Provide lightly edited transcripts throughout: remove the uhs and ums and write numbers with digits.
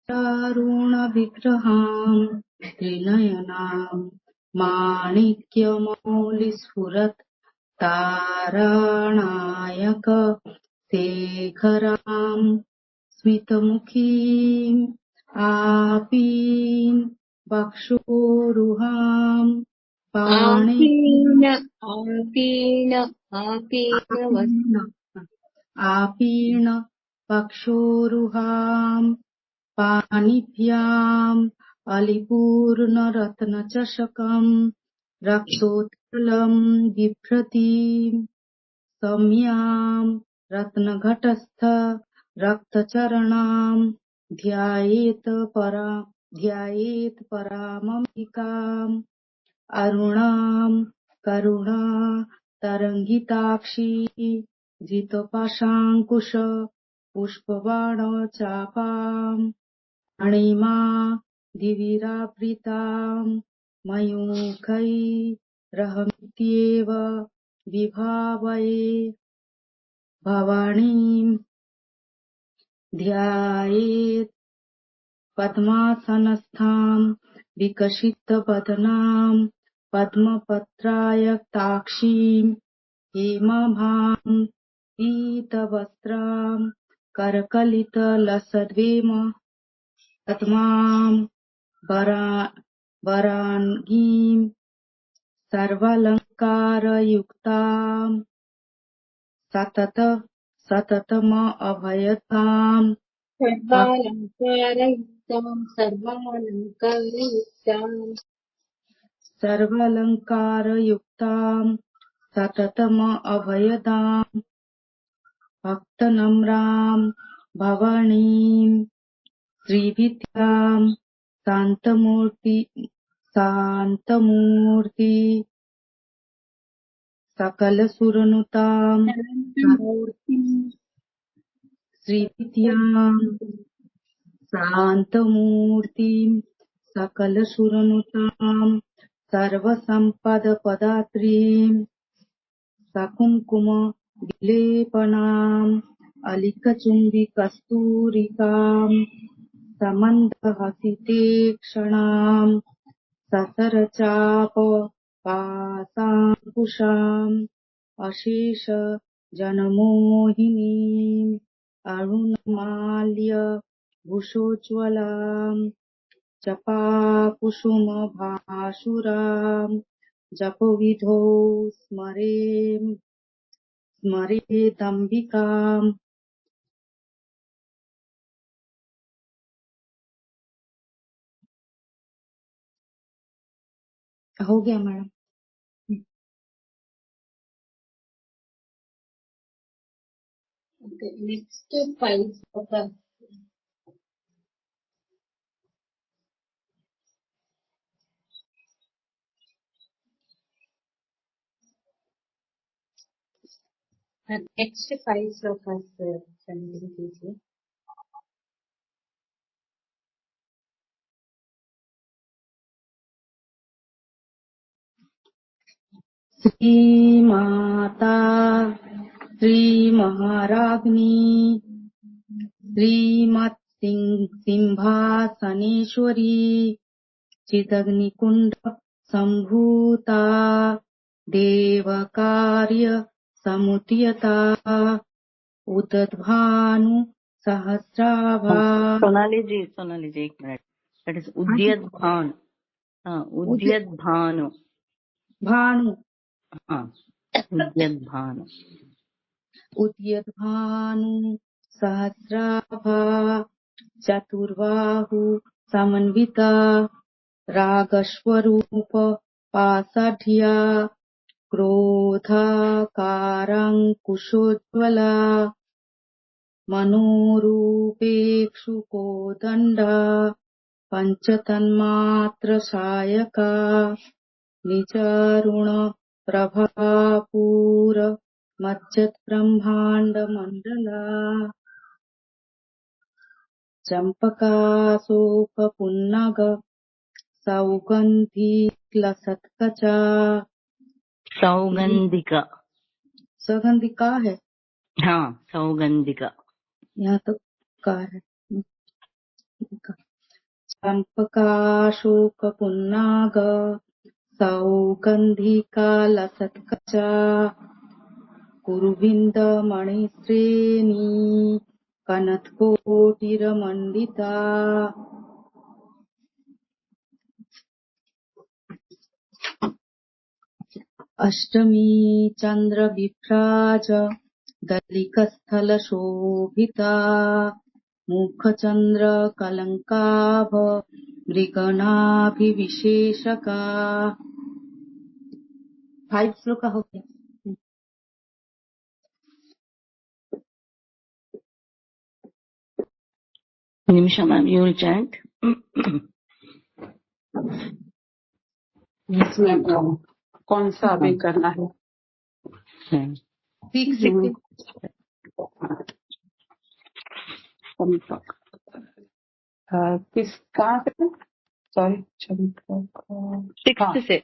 चारुणविग्रहां त्रिनयनां माणिक्यमौलिस्फुरत् तारानायक शेखरां स्मितमुखीं आपीन् वक्षोरुहां आपीन वक्षोरुहां पाणिभ्याम् अलिपूर्णरत्नचषकम् रक्तोत्पलं बिभ्रतीम् सौम्यां रत्नघटस्थ रक्तचरणां ध्यायेत् परामम्बिकाम् अरुणां करुणा तरङ्गिताक्षी जितपाशाङ्कुश पुष्पबाणचापाम् अणिमा दिविरावृतां मयूखैरहमित्येव विभावये भवानीं ध्यायेत् पद्मासनस्थां विकसितवदनां पद्मपत्रायताक्षीं हेमाभां पीतवस्त्रां करकलितलसद्वेम पद्मां वराङ्गीं सर्वालङ्कारयुक्तां सततमभयतां सर्वालङ्कारयुक्तां सततमभयदां भक्तनम्रां भवानीं श्रीविद्यां शान्तमूर्ति सकलसुरनुतां श्रीविद्यां शान्तमूर्तिं सकलसुरनुतां सर्वसम्पदपदात्रीं सकुङ्कुम विलेपनाम् अलिकचुम्बिकस्तूरिकाम् समन्दहसिते ससरचाप पाशाङ्कुशाम् अशेष जनमोहिनीम् अरुणमाल्य भूषोज्ज्वलाम् जपाकुसुमभासुराम् जपविधौ स्मरेदम्बिकाम्। हो गया madam. Next 5 slokas. Next 5 slokas सम्मिलित कीजिए। श्रीमाता श्रीमहाराज्ञी श्रीमत्सिंहासनेश्वरी चिदग्निकुण्ड सम्भूता देवकार्य समुद्यता उदद्भानु सहस्राभा। सोनाली जी एक मिनट। दैट इज उद्यद्भानु। उद्यद्भानु भानु। उद्यद्भानु सहस्राभा चतुर्बाहु समन्विता रागस्वरूप पाषाढ्या क्रोधाकारङ्कुशोज्ज्वला मनोरूपेक्षुकोदण्डा पञ्चतन्मात्रसायका निजारुण प्रभापूर मज्जद्ब्रह्माण्डमण्डला चम्पकाशोकपुन्नग सौगन्धिक्लसत्कचा। सौगंधिका है। हाँ, सौगंधिका। यहाँ तो का है। चम्पकाशोकपुन्नाग सौगन्धिकालसत्कचा कुरुविन्दमणिश्रेणी कनत्कोटिरमण्डिता अष्टमी चन्द्रविभ्राज दलिकस्थलशोभिता मुखचन्द्रकलङ्काभ मृगनाभिविशेषका। 5 श्लोक हो गया। Nimisha ma'am, you will chant. कौन सा अभी करना है? किस कहाँ से? सॉरी, से।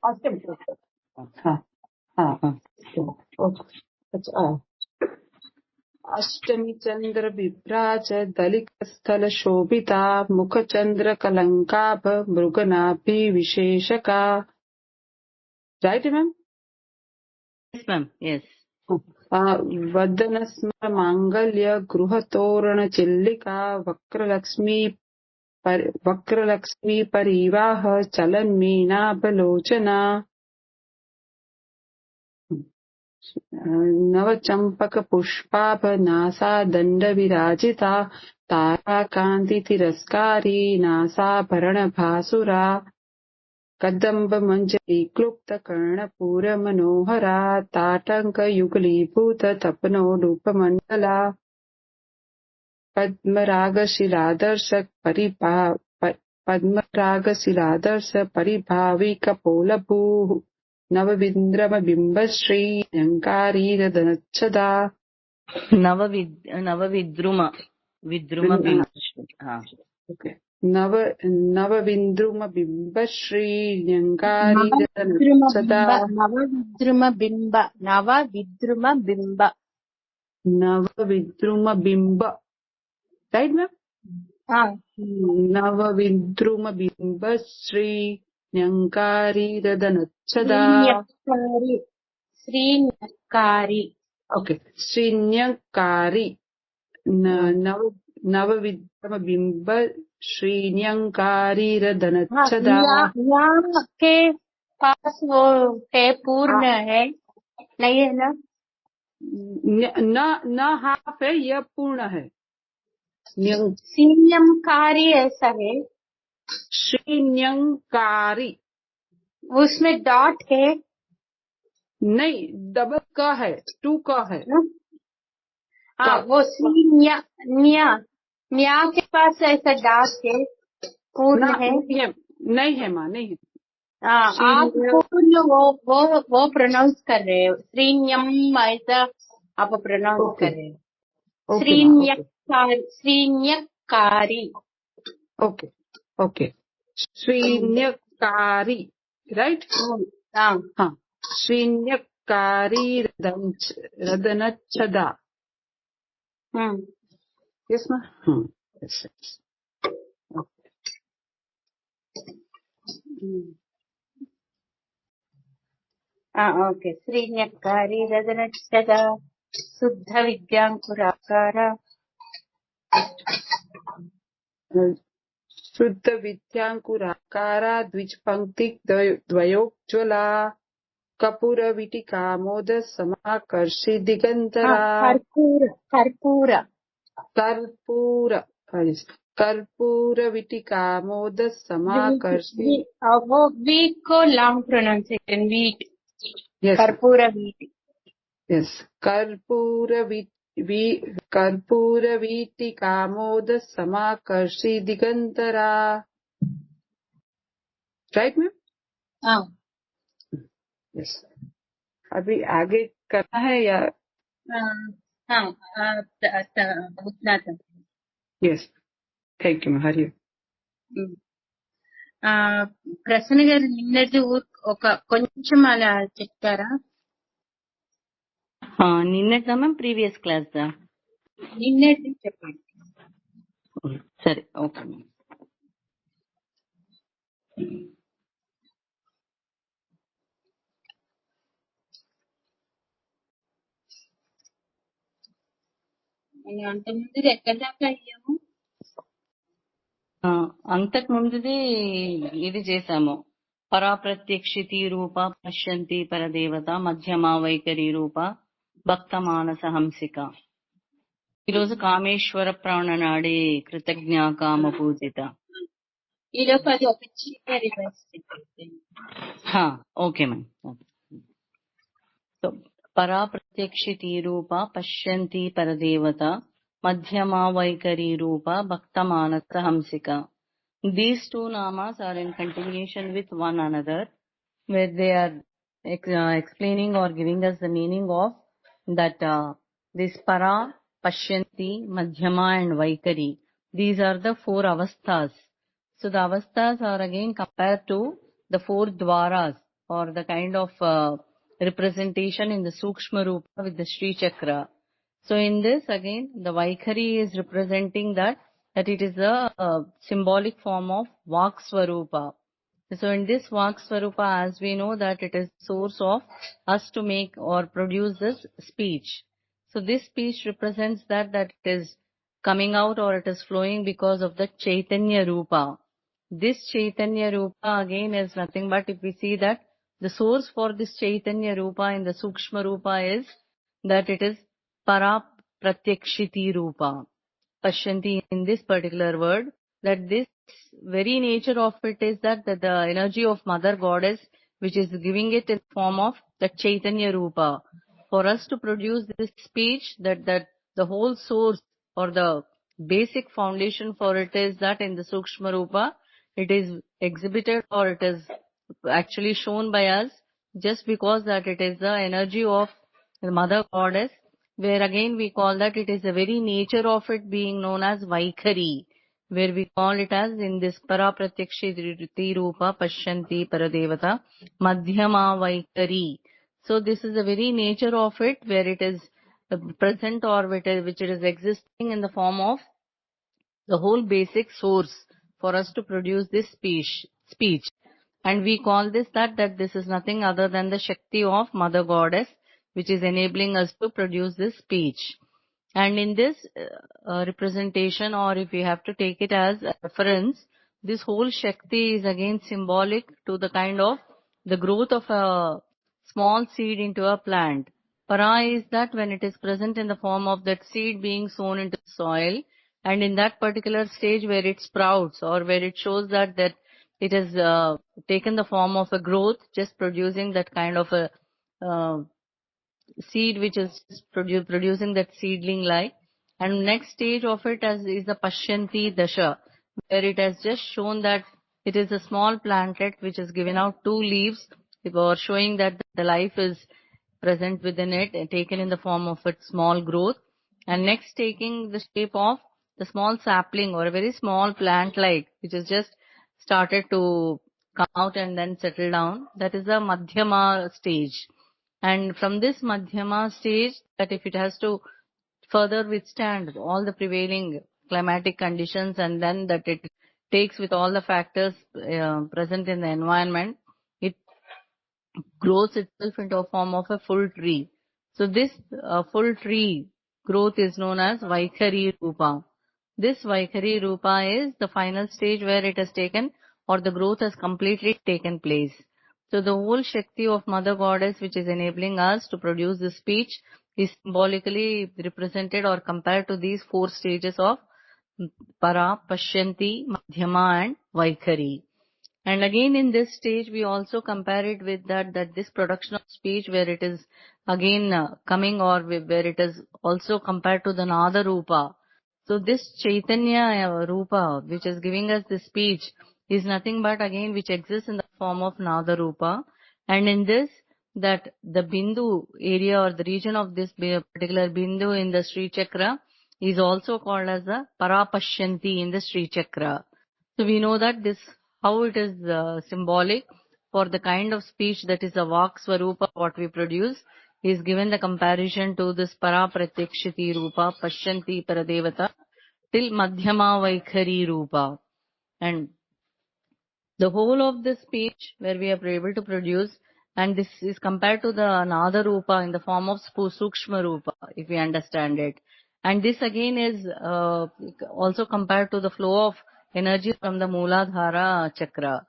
अष्टमी चंद्र विभ्राज दलित स्थल शोभिता मुख चंद्र कलंकाभ मृगनाभि विशेषका। Right ma'am? Yes ma'am, yes. वदन स्मर मांगल्य गृह तोरण चिल्लिका वक्रलक्ष्मी परिवाह चलन मीनाभलोचना। नव चंपक पुष्पाभ नासा दंड विराजिता तारा कांति तिरस्कारी नासाभरण भासुरा कदम्ब मंजरी क्लुप्त कर्णपूर मनोहरा ताटंक युगलीभूत तपनोडूप मंडला पद्मरागशिलादर्श परिभावी कपोलभू नवविन्द्रम बिंबश्री न्यंकारीरदनच्छदा। नवविद्रुम बिंबश्री। हाँ, ओके। नवविन्द्रुम बिंबश्री न्यंकारीरदनच्छदा। नवविद्रुम बिंब। Right ma'am? नवविद्रुम बिंबश्री न्यंकारीरदनच्छदा। श्रीन्यक्कारी। ओके, श्रीन्यक्कारी। नवविद्रुम बिंब श्रीन्यंकारीरदनच्छदा। के पास वो है पूर्ण है, नहीं है ना? न हाफ है, यह पूर्ण है। श्रीन्यंकारी ऐसा है। श्रीन्यंकारी उसमें डॉट है? नहीं, डबल का है, 2 का है। हाँ, वो न्या के पास ऐसा डॉट है, पूर्ण है? नहीं है माँ, नहीं है। आप पूर्ण वो प्रोनाउंस कर रहे हो, श्रीन्यम ऐसा आप प्रोनाउंस कर रहे हो। श्रीन्यक्कारी। ओके ओके, श्रीन्यक्कारी। राइट? हाँ, श्रीन्यक्कारी रदनच्छदा। Yes ma'am? ओके। श्रीन्यक्कारी रदनच्छदा शुद्ध विद्यांकुराकार शुद्ध विद्यांकुराकारा द्विज पंक्ति द्वयोज्ज्वला कपूर विटिकामोद समाकर्षि दिगंतरा। कर्पूर विटिकामोद समाकर्षि। वो वीट को लॉन्ग प्रोनाउंसिएशन, वीट। कर्पूर वीट। यस, कर्पूर वीटिकामोद समाकर्षि दिगंतरा। Right ma'am? यस। अभी आगे करना है या? उतना था। Yes, thank you Hari. Prasanna గారు నిన్నటి ఒక కొంచెం అలా చెప్తారా? నిన్నటిదా మ్యామ్, ప్రీవియస్ క్లాస్ దా? నిన్నటి చెప్పండి. సరే, ఓకే మ్యామ్. అంతకుముందు ఎక్కడి దాకా అయ్యాము? అంతకు ముందుది ఇది చేశాము. పరాప్రత్యక్షితి రూప పశ్యంతి పరదేవత మధ్యమా వైఖరి రూప భక్త మానస హంసిక. ఈరోజు కామేశ్వర ప్రాణనాడే కృతజ్ఞ కామ పూజిత. ఈలోపు అది ఒక చిన్న రివర్స్ చెప్పండి. Okay ma'am. సో పరాప్రత్యక్షితి రూప పశ్యంతి పరదేవత మధ్యమా వైఖరి రూప భక్త మానస Hansika. These two namas are in continuation with one another, where they are explaining or giving us the meaning of that this para, pashyanti, madhyama and vaikari. These are the four avasthas. So the avasthas are again compared to the four dwaras, or the kind of representation in the Sukshma Rupa with the Sri Chakra. So in this again, the Vaikhari is representing that it is a symbolic form of Vak Swarupa. So in this Vak Swarupa, as we know that it is source of us to make or produce this speech. So this speech represents that it is coming out or it is flowing because of the Chaitanya Rupa. This Chaitanya Rupa again is nothing but, if we see that the source for this Chaitanya Rupa in the Sukshma Rupa is that it is Para Pratyakshiti Rupa. Pashyanti in this particular word, that this very nature of it is that the energy of Mother Goddess, which is giving it in form of the Chaitanya Rupa. For us to produce this speech, that the whole source or the basic foundation for it is that in the Sukshma Rupa, it is exhibited or it is actually shown by us just because that it is the energy of the Mother Goddess, where again we call that it is the very nature of it being known as Vaikhari, where we call it as in this Para Pratyakshiti Rupa Pashyanti Paradevata Madhyama Vaikhari. So this is the very nature of it, where it is present or which it is existing in the form of the whole basic source for us to produce this speech. And we call this that this is nothing other than the Shakti of Mother Goddess, which is enabling us to produce this speech. And in this representation, or if we have to take it as a reference, this whole Shakti is again symbolic to the kind of the growth of a small seed into a plant. Para is that when it is present in the form of that seed being sown into the soil, and in that particular stage where it sprouts or where it shows that it has taken the form of a growth, just producing that kind of a seed which is producing that seedling like. And next stage of it is the Pashyanti Dasha, where it has just shown that it is a small plantlet which has given out 2 leaves, or showing that the life is present within it, taken in the form of its small growth. And next taking the shape of the small sapling or a very small plant like, which has just started to come out and then settle down. That is the Madhyama stage. And from this Madhyama stage, that if it has to further withstand all the prevailing climatic conditions, and then that it takes with all the factors present in the environment, it grows itself into a form of a full tree. So this full tree growth is known as Vaikhari Rupa. This Vaikhari Rupa is the final stage where it has taken, or the growth has completely taken place. So the whole Shakti of Mother Goddess, which is enabling us to produce this speech, is symbolically represented or compared to these 4 stages of Para, Pashyanti, Madhyama and Vaikhari. And again in this stage we also compare it with that this production of speech, where it is again coming, or where it is also compared to the Nada Rupa. So this Chaitanya Rupa, which is giving us this speech, is nothing but again which exists in the form of Nada Rupa. And in this, that the Bindu area or the region of this particular Bindu in the Sri Chakra is also called as the Parapashyanti in the Sri Chakra. So we know that this, how it is symbolic for the kind of speech that is a Vak Swarupa, what we produce, is given the comparison to this Para Pratyakshiti Rupa, Pashyanti Paradevata, till Madhyama Vaikhari Rupa. And the whole of this speech where we are able to produce, and this is compared to the Nada Rupa in the form of Sukshma Rupa, if we understand it. And this again is also compared to the flow of energy from the Mooladhara chakra.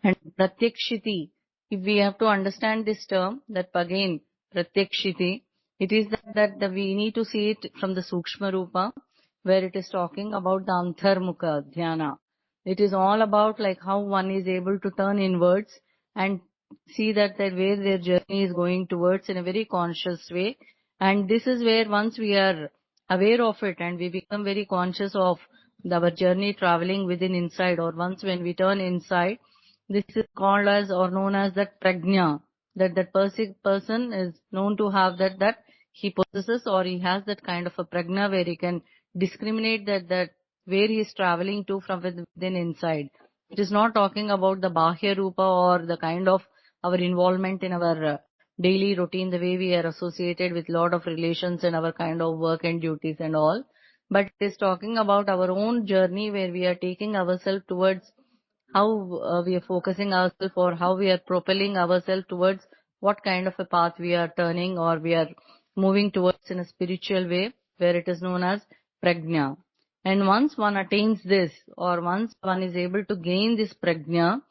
And Pratyakshiti, if we have to understand this term, that again, Pratyakshiti, it is that we need to see it from the Sukshma Rupa, where it is talking about the Antharmukha Dhyana. It is all about like how one is able to turn inwards and see that where their journey is going towards in a very conscious way. And this is where once we are aware of it and we become very conscious of our journey traveling within inside, or once when we turn inside, this is called as or known as that prajna, that person is known to have that he possesses or he has that kind of a prajna where he can discriminate that where he is traveling to from within inside. It is not talking about the bahya rupa or the kind of our involvement in our daily routine, the way we are associated with lot of relations and our kind of work and duties and all. But it is talking about our own journey where we are taking ourselves towards how we are focusing ourselves or how we are propelling ourselves towards what kind of a path we are turning or we are moving towards in a spiritual way, where it is known as prajna. And once one attains this, or once one is able to gain this prajna,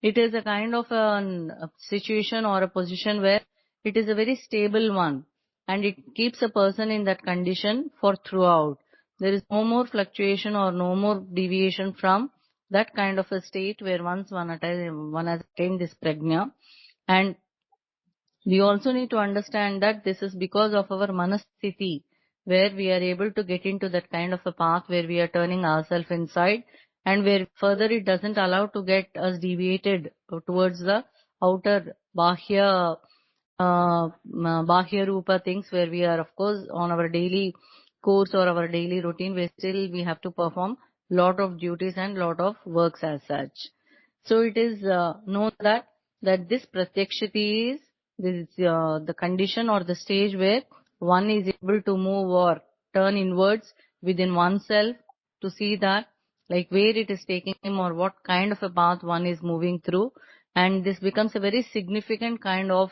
it is a kind of a situation or a position where it is a very stable one, and it keeps a person in that condition for throughout. There is no more fluctuation or no more deviation from that kind of a state where once one has attained this prajna. And we also need to understand that this is because of our manasthiti, where we are able to get into that kind of a path where we are turning ourselves inside, and where further it doesn't allow to get us deviated towards the outer bahya rupa things, where we are of course on our daily course or our daily routine, where still we have to perform lot of duties and lot of works as such. So it is known that this pratyakshiti is the condition or the stage where one is able to move or turn inwards within oneself to see that like where it is taking him or what kind of a path one is moving through. And this becomes a very significant kind of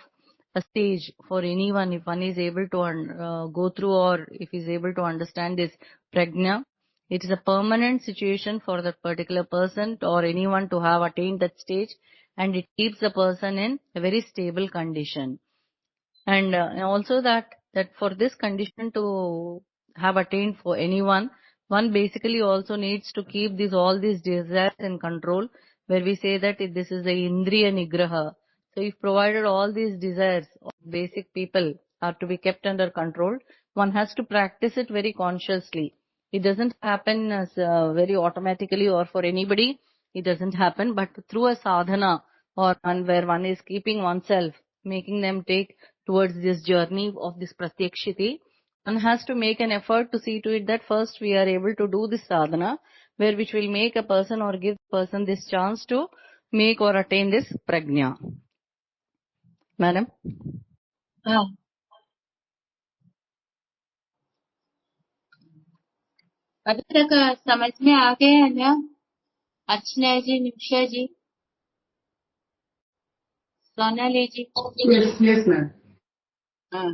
a stage for anyone if one is able to go through, or if he is able to understand this prajna. It is a permanent situation for that particular person or anyone to have attained that stage, and it keeps the person in a very stable condition. And also that for this condition to have attained for anyone, one basically also needs to keep all these desires in control, where we say that this is the indriya nigraha. So if provided all these desires of basic people are to be kept under control, one has to practice it very consciously. It doesn't happen as very automatically, or for anybody it doesn't happen, but through a sadhana or one where one is keeping oneself, making them take towards this journey of this pratyakshiti, one has to make an effort to see to it that first we are able to do this sadhana, where which will make a person or give a person this chance to make or attain this prajna. Madam? हाँ, अभी तक समझ में आ गया है ना? अर्चना जी, निमिषा जी, सोनाली जी? Yes, ma'am. हाँ,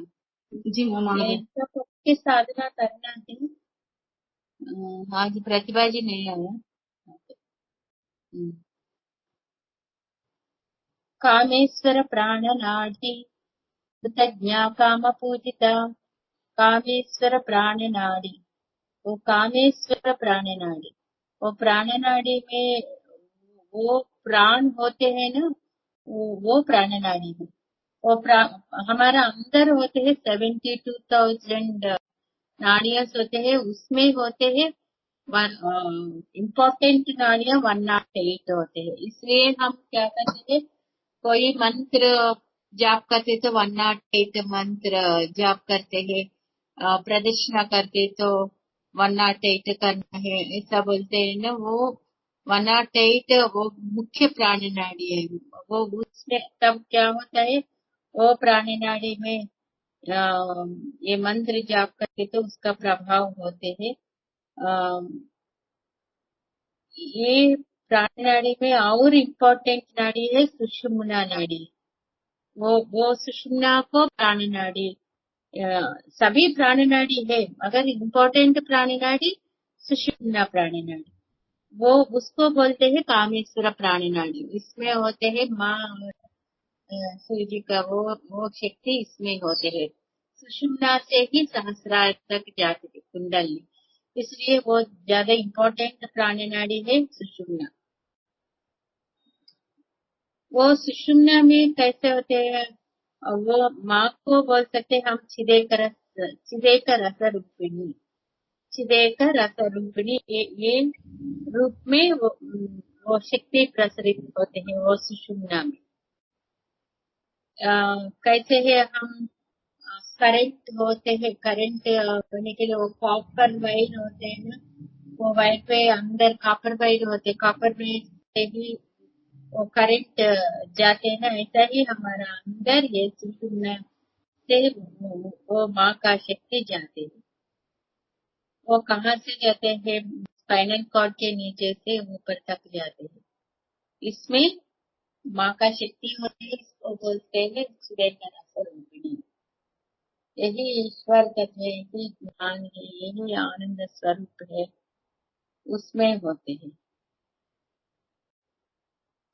जी ma'am आ ये गए। इनका सबके साधना करना है। आज प्रतिभा जी नहीं आया। कामेश्वर प्राणनाडी कृतज्ञा काम पूजिता, कामेश्वर प्राणनाडी, वो कामेश्वर प्राणनाडी, वो प्राणनाडी में वो प्राण होते हैं ना, वो प्राणनाडी है। वो हमारा अंदर होते हैं 72,000 नाड़ियां होते हैं, उसमें होते हैं इम्पोर्टेंट नाड़ियां 108 होते हैं। इसलिए हम क्या करते हैं, कोई मंत्र जाप करते तो 108 मंत्र जाप करते हैं, प्रदक्षिणा करते तो 108 करना है, ऐसा बोलते हैं ना। वो 108 वो मुख्य प्राण नाड़ी है। वो उसमें तब क्या होता है, वो प्राण नाड़ी में ये मंत्र जाप करते तो उसका प्रभाव होते हैं। ये प्राण नाड़ी में और इम्पोर्टेंट नाड़ी है सुषुम्ना नाड़ी। वो सुषुम्ना को प्राण नाड़ी, सभी प्राण नाड़ी है मगर इम्पोर्टेंट प्राण नाड़ी सुषुम्ना प्राण नाड़ी, वो उसको बोलते हैं कामेश्वर प्राण नाड़ी। इसमें होते हैं माँ और शिव जी का वो शक्ति इसमें होते हैं। सुषुम्ना से ही सहस्रार तक जाते हैं कुंडली, इसलिए वो ज्यादा इम्पोर्टेंट प्राण नाड़ी है सुषुम्ना। वो सुषुम्ना में कैसे होते हैं, वो माँ को बोल सकते हैं हम चिदेकर रस रूपिणी, चिदेकर रस रूपिणी, ये रूप में वो शक्ति प्रसरित होते हैं वो सुषुम्ना में। कैसे है हम करंट होते हैं, करंट होने के लिए वो कॉपर वायर होते हैं ना, वो वायर पे अंदर कॉपर वायर होते हैं, कॉपर वायर से ही वो करंट जाते हैं ना, ऐसा ही हमारा अंदर ये सुषुम्ना से वो माँ का शक्ति जाते है। वो कहाँ से जाते हैं, स्पाइनल कॉर्ड के नीचे से ऊपर तक जाते हैं। इसमें माँ का शक्ति होती है, इसको बोलते हैं रूपिणी। यही ईश्वर तत्व है, यही ज्ञान है, यही आनंद स्वरूप है, उसमें होते हैं।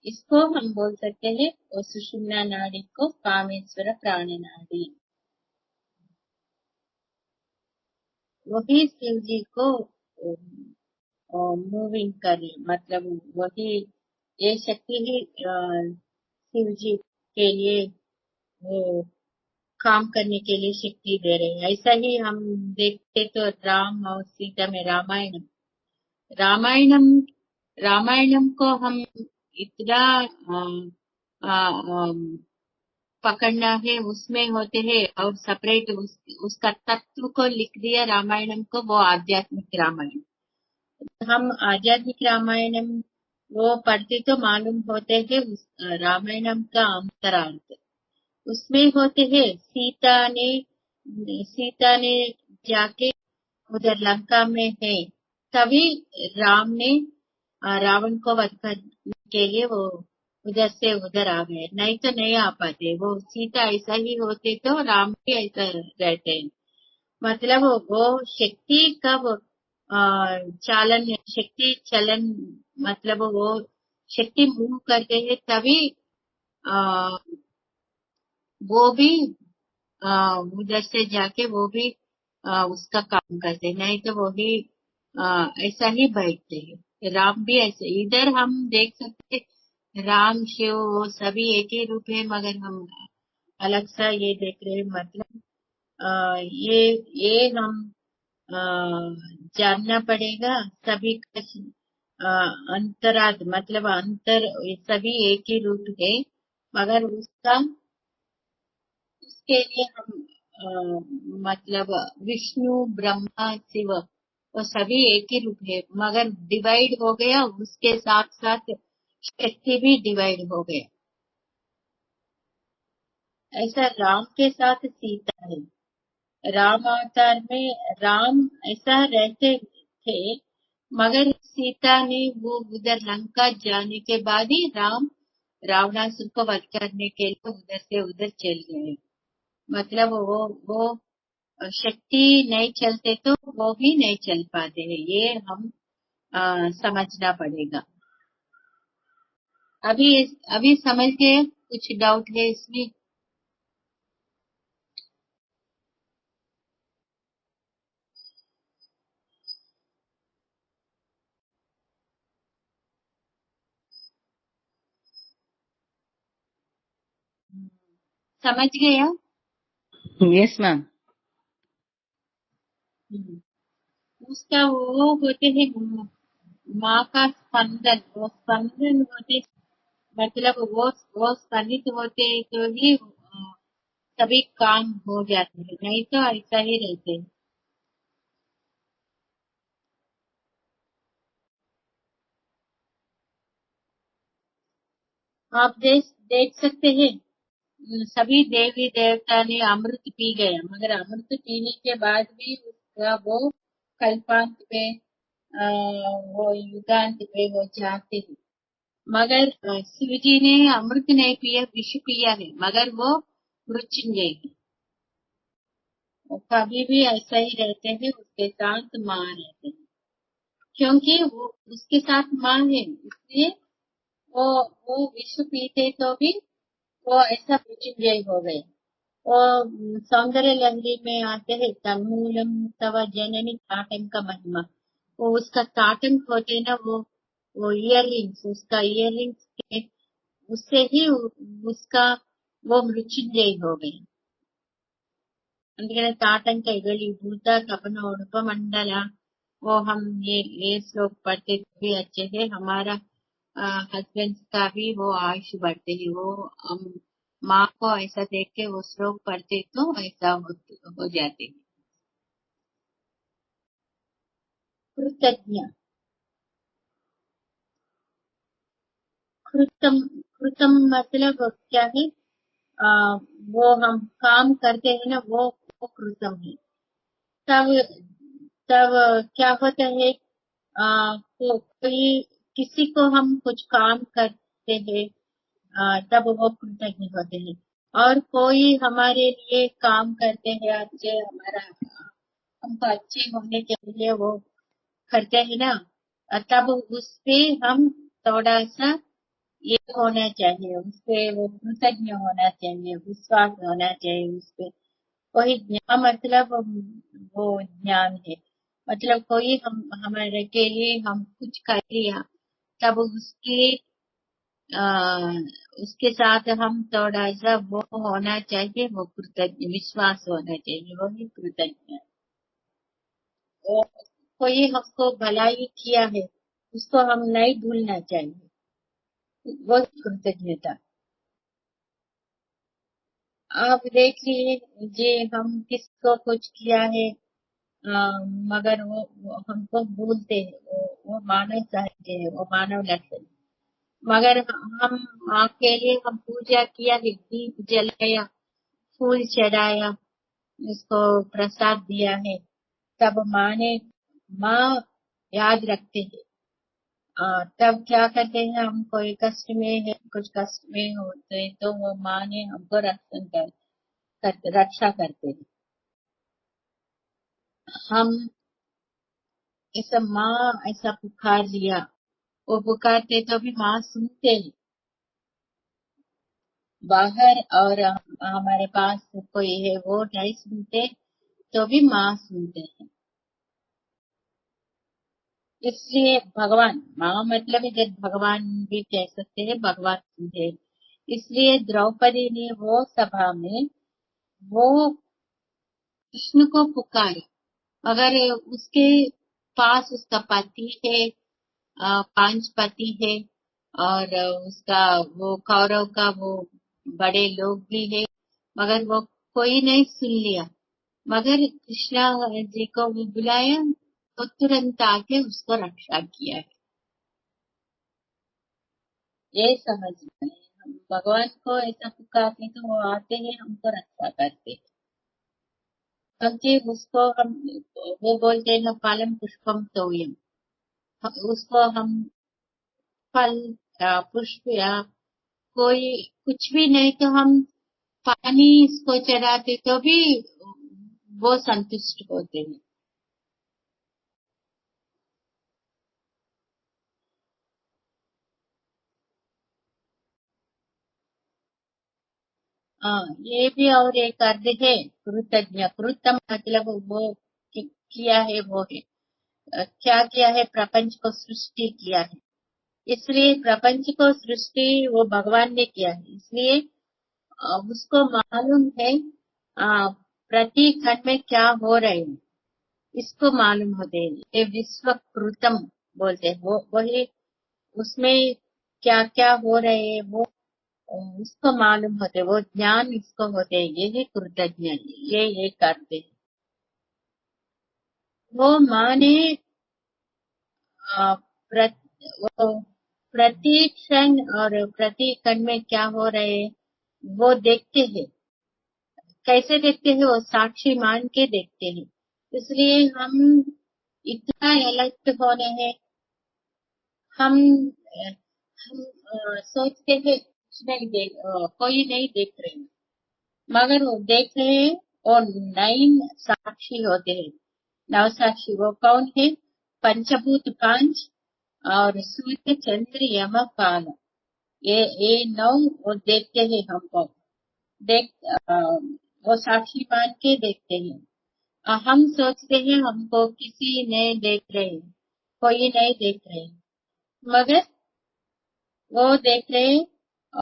इसको हम बोल सकते हैं वो सुषुम्ना नाड़ी को कामेश्वर प्राण नाड़ी। वही शिव जी को मूविंग करे, मतलब वही ये शक्ति ही शिव जी के लिए वो काम करने के लिए शक्ति दे रहे हैं। ऐसा ही हम देखते तो राम और सीता में रामायणम रामायणम को हम इतना पकड़ना है, उसमें होते हैं और सेपरेट उसका तत्व को लिख दिया रामायणम को, वो आध्यात्मिक रामायण। हम आध्यात्मिक रामायणम वो पढ़ते तो मालूम होते हैं उस रामायणम का अंतरार्थ उसमें होते हैं। सीता ने जाके उधर लंका में है, तभी राम ने रावण को वध करने के लिए वो उधर से उधर आ गए, नहीं तो नहीं आ पाते। वो सीता ऐसा ही होते तो राम भी ऐसा रहते हैं। मतलब वो शक्ति कब चालन, शक्ति चलन, मतलब वो शक्ति मूव करते हैं तभी आ, वो भी उधर से जाके वो भी उसका काम करते हैं, नहीं तो वो भी ऐसा ही बैठते हैं। राम भी ऐसे, इधर हम देख सकते हैं राम शिव वो सभी एक ही रूप है, मगर हम अलग सा ये देख रहे हैं। मतलब ये हम अ, जानना पड़ेगा सभी का अंतरार्थ, मतलब अंतर, ये सभी एक ही रूप है, मगर उसके लिए हम मतलब विष्णु ब्रह्मा शिव वो सभी एक ही रूप है, मगर डिवाइड हो गया, उसके साथ साथ शक्ति भी डिवाइड हो गया। ऐसा राम के साथ सीता है, राम अवतार में राम ऐसा रहते थे, मगर सीता ने वो उधर लंका जाने के बाद ही राम रावणासुर को वध करने के लिए उधर से उधर चल गए। मतलब वो शक्ति नहीं चलते तो वो भी नहीं चल पाते हैं, ये हम समझना पड़ेगा। अभी समझ गए, कुछ डाउट है इसमें? समझ गया? Yes ma'am. हम्म। उसका वो होते हैं माँ का स्पंदन, वो स्पंदन होते, मतलब वो स्पंदित होते तो ही सभी काम हो जाते हैं, नहीं तो ऐसा ही रहते हैं। आप देख सकते हैं सभी देवी देवता ने अमृत पी गया, मगर अमृत पीने के बाद भी उसका वो कल्पांत पे वो युगांत पे वो जाते हैं। मगर शिव जी ने अमृत नहीं पिया, विष पिया है, मगर वो मृत्युंजय है। वो कभी भी ऐसा ही रहते हैं, उसके साथ माँ रहते हैं, क्योंकि वो उसके साथ माँ है, इसलिए वो वो विष पीते तो भी वो ऐसा मृत्युंजय हो गए। वो सौंदर्य लहरी में आते हैं, तन्मूलम तव जननी ताटंक महिमा। वो उसका ताटंक होते ना, वो इयररिंग्स, उसका इयररिंग्स के उससे ही उसका वो मृत्युंजय हो गए। అందుకనే ताटंक भूत कपन उड़प मंडल, वो हम ये श्लोक पढ़ते भी अच्छे है। हमारा हस्बैंड का भी वो आयुष बढ़ते है। वो हम माँ को ऐसा देख के वो श्लोक पढ़ते तो ऐसा हो जाते हैं। कृतज्ञ, कृतम, कृतम मतलब क्या है? आ, वो हम काम करते हैं ना, वो कृतम है। तब तब क्या होता है? कोई किसी को हम कुछ काम करते हैं, तब वो कृतज्ञ होते हैं। और कोई हमारे लिए काम करते हैं अच्छे, हमारा हमको अच्छे होने के लिए वो करते हैं ना, तब उसपे हम थोड़ा सा ये होना चाहिए, उसपे वो कृतज्ञ होना चाहिए, विश्वास होना चाहिए उसपे। वही ज्ञान मतलब वो ज्ञान है। मतलब कोई हम हमारे के लिए हम कुछ कर लिया, तब आ, उसके साथ हम थोड़ा सा वो होना चाहिए, वो कृतज्ञ विश्वास होना चाहिए, वही कृतज्ञ। वो कोई हमको भलाई किया है, उसको हम नहीं भूलना चाहिए, वो कृतज्ञता। आप देखिए, जे हम किसको कुछ किया है, मगर वो हमको भूलते हैं, वो मानव सहज है, वो मानव लक्षण। मगर हम माँ के लिए हम पूजा किया है, दीप जलाया, फूल चढ़ाया, उसको प्रसाद दिया है, तब माँ याद रखते हैं। तब क्या करते हैं, हम कोई कष्ट में है, कुछ कष्ट में होते हैं, तो वो माँ ने हमको रक्षा करते हैं। हम ऐसा माँ ऐसा पुकार लिया, वो पुकारते तो भी माँ सुनते हैं। बाहर और हमारे पास कोई है वो नहीं सुनते, तो भी माँ सुनते हैं। इसलिए भगवान, माँ मतलब इधर भगवान भी कह सकते हैं, भगवान सुनते हैं। इसलिए द्रौपदी ने वो सभा में वो कृष्ण को पुकारा। अगर उसके पास उसका पति है, 5 पति है, और उसका वो कौरव का वो बड़े लोग भी है, मगर वो कोई नहीं सुन लिया। मगर कृष्णा जी को वो बुलाया, तो तुरंत आके उसको रक्षा किया है। ये समझ में हम भगवान को ऐसा पुकारते तो वो आते हैं, हमको रक्षा करते हैं। क्योंकि उसको हम वो बोलते हैं ना, पालम पुष्पम तोयम। उसको हम फल या पुष्प या कोई कुछ भी नहीं, तो हम पानी इसको चढ़ाते तो भी वो संतुष्ट होते हैं। ये भी और एक अर्थ है कृतज्ञ। कृतम मतलब वो किया है, वो है क्या किया है, प्रपंच को सृष्टि किया है। इसलिए प्रपंच को सृष्टि वो भगवान ने किया है, इसलिए उसको मालूम है प्रति खंड में क्या हो रहे हैं, इसको मालूम होते हैं। ये विश्वकृतम बोलते हैं, वो वही उसमें क्या क्या हो रहे हैं, वो उसको मालूम होते, वो ज्ञान इसको होते हैं। ये है कृतज्ञ, ये करते हैं। वो माँ ने आ, प्रत, वो प्रति क्षण और प्रति कण में क्या हो रहे हैं, वो देखते हैं। कैसे देखते हैं? वो साक्षी मान के देखते हैं। इसलिए हम इतना अलर्ट होने हैं। हम हम सोचते हैं कुछ नहीं कोई नहीं देख रहे, मगर वो देख रहे हैं। और 9 साक्षी होते हैं, 9 साक्षी। वो कौन है? पंचभूत 5 और सूर्य चंद्र यम काल, ये 9 वो देखते हैं हमको। देख वो साक्षी मान के देखते हैं। हम सोचते हैं हमको किसी नहीं देख रहे, कोई नहीं देख रहे, मगर वो देख रहे हैं।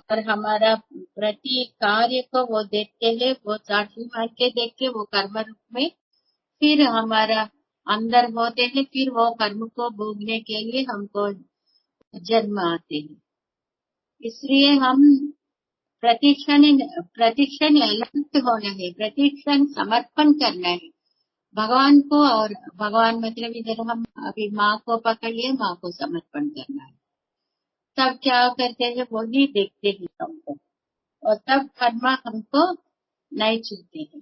और हमारा प्रति कार्य को वो देखते हैं, वो साक्षी मान के देख के वो कर्म रूप में फिर हमारा अंदर होते हैं। फिर वो कर्म को भोगने के लिए हमको जन्म आते हैं। इसलिए हम प्रतिक्षण प्रतिक्षण अलर्ट होना है, प्रतिक्षण समर्पण करना है भगवान को। और भगवान मतलब इधर हम अभी माँ को पकड़िए, माँ को समर्पण करना है। तब क्या करते हैं, वही देखते हैं हमको, और तब कर्म हमको नहीं छूते हैं।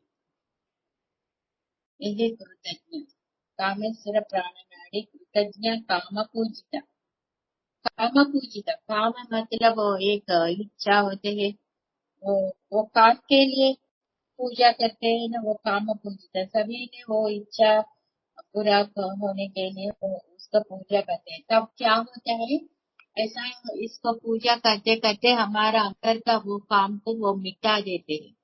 यही कृतज्ञ कामेश्वर प्राणनाड़ी कृतज्ञ काम पूजिता। काम पूजिता, काम मतलब वो एक इच्छा होते है, वो काम के लिए पूजा करते हैं ना, वो काम पूजिता। सभी ने वो इच्छा पूरा होने के लिए वो उसका पूजा करते हैं। तब क्या होता है, ऐसा इसको पूजा करते करते हमारा अंदर का वो काम को वो मिटा देते हैं।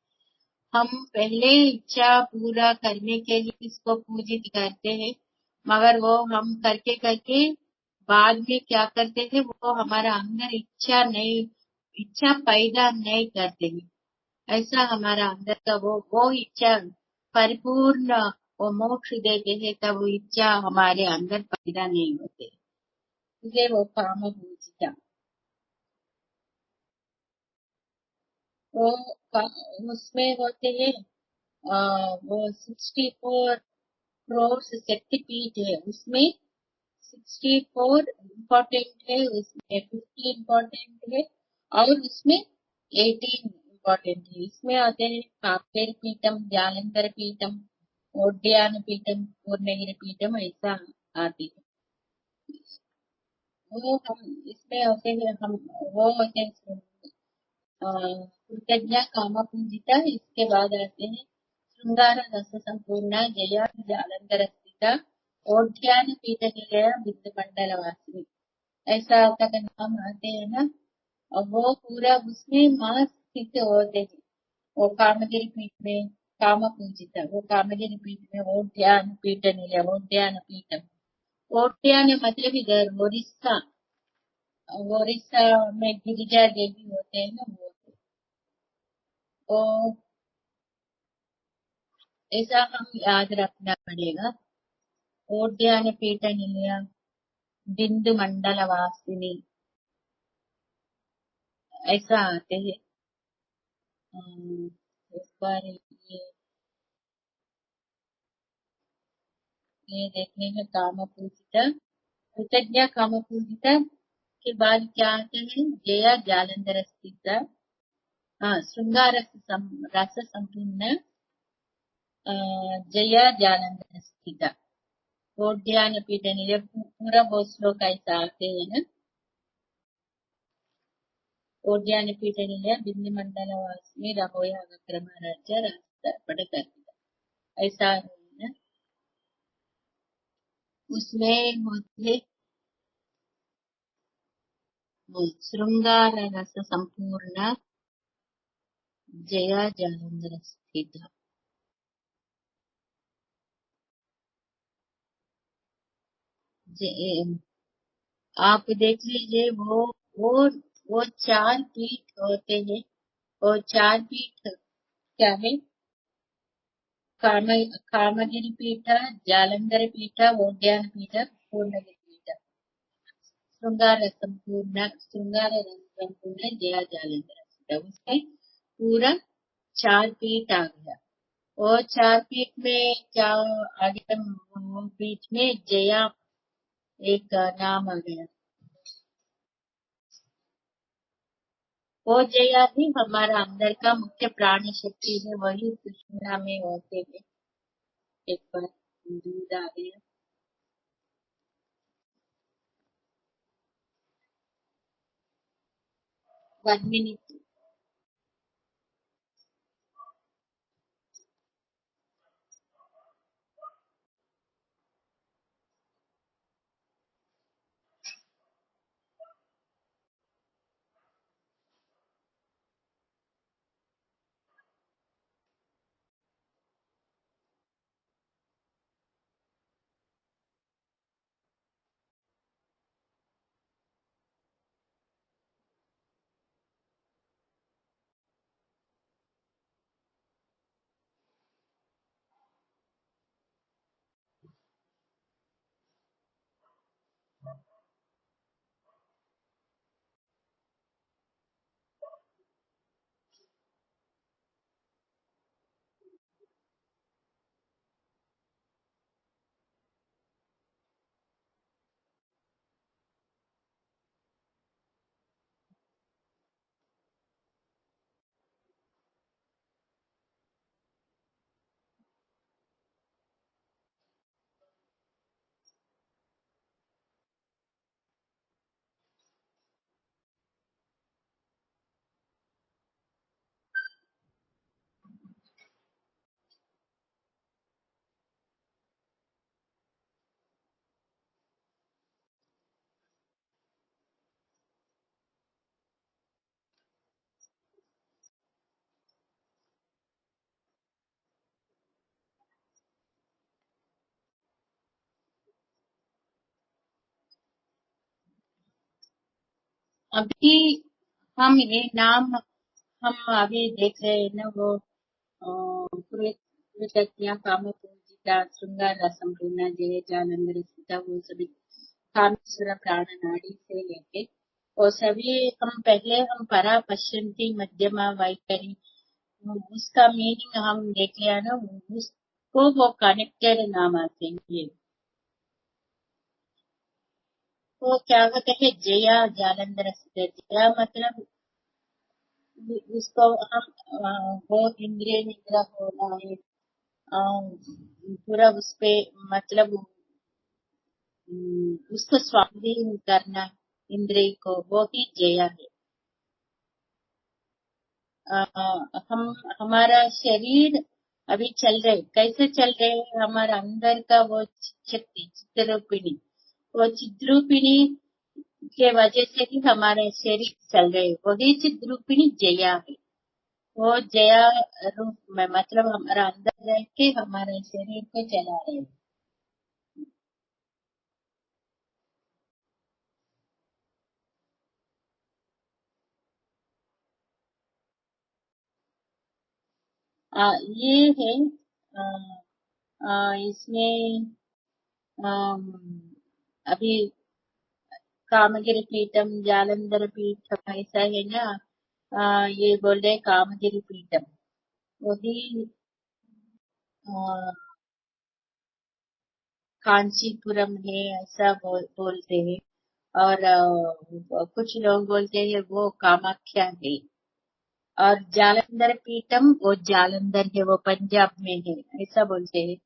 हम पहले इच्छा पूरा करने के लिए इसको पूजित करते हैं, मगर वो हम करके करके बाद में क्या करते थे, वो हमारा अंदर इच्छा पैदा नहीं करते हैं। ऐसा हमारा अंदर का वो इच्छा परिपूर्ण वो मोक्ष देते हैं, तब वो इच्छा हमारे अंदर पैदा नहीं होते, इसलिए वो काम पूजिता। वो उसमें होते हैं वो 64 क्रोर्स शक्तिपीठ है, उसमें 64 इम्पोर्टेंट है, उसमें 50 इम्पोर्टेंट है, और उसमें 18 इम्पोर्टेंट है। इसमें आते हैं कापेर पीठम, जालंधर पीठम, ओड्यान पीठम, पूर्णगिरि पीठम, ऐसा आते हैं। वो हम इसमें होते हैं, हम वो होते हैं कृतज्ञ काम पूजिता। इसके बाद आते हैं श्रृंगार रस संपूर्ण जया जालंधर स्थिता ओढ़्यान पीठ निलय बिंदु मंडल वासिनी, ऐसा तक नाम आते हैं ना। और वो पूरा उसमें मां स्थित होते हैं। वो कामगिरी पीठ में काम पूजिता, वो कामगिरी पीठ में ओढ़्यान पीठ निलय, ओढ़्यान पीठ, ओढ़्यान मतलब इधर ओडिशा, ओडिशा में गिरिजा देवी होते हैं ना, वो ऐसा हम याद रखना पड़ेगा। ओड्यान पीठ निलय बिंदु मंडल वासिनी, ऐसा आते हैं। इस बार ये देखने में काम पूजिता, कृतज्ञ काम पूजिता के बाद क्या आते हैं, जया जालंधर स्थित, श्रृंगार रस संपूर्ण जया जालंधर स्थित ओड्यान पीठ निलय, पूरा वो श्लोक ऐसा आते हैं ना। ओड्यान पीठ निलय बिंदु मंडल वासिनी रहोया अग्रम राज्य रास्ता पढ़कर, ऐसा है ना। उसमें होते वो श्रृंगार रस संपूर्ण जया जालंधर स्थित। आप देख लीजिए, वो वो 4 पीठ होते हैं। वो 4 पीठ क्या है, काम कामगिरी पीठ, जालंधर पीठ, ओड्यान पीठ, पूर्णगिरि पीठ, श्रृंगार रस संपूर्ण जया जालंधर स्थित। उसमें पूरा 4 पीठ आ गया। और 4 पीठ में क्या आगे, वो पीठ में जया एक नाम आ गया। वो जया ही हमारा अंदर का मुख्य प्राण शक्ति है, वही सुषुम्ना में होते हैं। एक बार दूध आ गया। 1 minute. अभी हम ये नाम हम अभी देख रहे हैं ना, वो कृतज्ञा काम पूजिता श्रृंगार रसम पूर्णा जय जालंधर सीता, वो सभी कामेश्वर प्राण नाड़ी से लेके वो सभी हम पहले हम परा पश्यंती मध्यमा वैखरी, उसका मीनिंग हम देख लिया ना, उसको वो कनेक्टेड नाम आते हैं ये। वो क्या होता है, जया जालंधर सीता, जया मतलब उसको हम वो इंद्रिय निग्रह होना है, पूरा उसपे मतलब उसको स्वाधीन करना इंद्रिय को, वो ही जया है। हम हमारा शरीर अभी चल रहे, कैसे चल रहे हैं, हमारा अंदर का वो शक्ति चित्रूपिणी, वो चिद्रूपिणी के वजह से ही हमारे शरीर चल रहे, वही चिद्रूपिणी जया है। वो जया रूप में मतलब हमारा अंदर रह के हमारे शरीर को चला रहे हैं। ये है आ, इसमें अम, अभी कामगिरी पीठम जालंधर पीठम ऐसा है ना, ये बोल रहे कामगिरी पीठम, वही आ, कांचीपुरम है ऐसा बोलते हैं। और कुछ लोग बोलते हैं वो कामाख्या है। और जालंधर पीठम वो जालंधर है, वो पंजाब में है ऐसा बोलते हैं।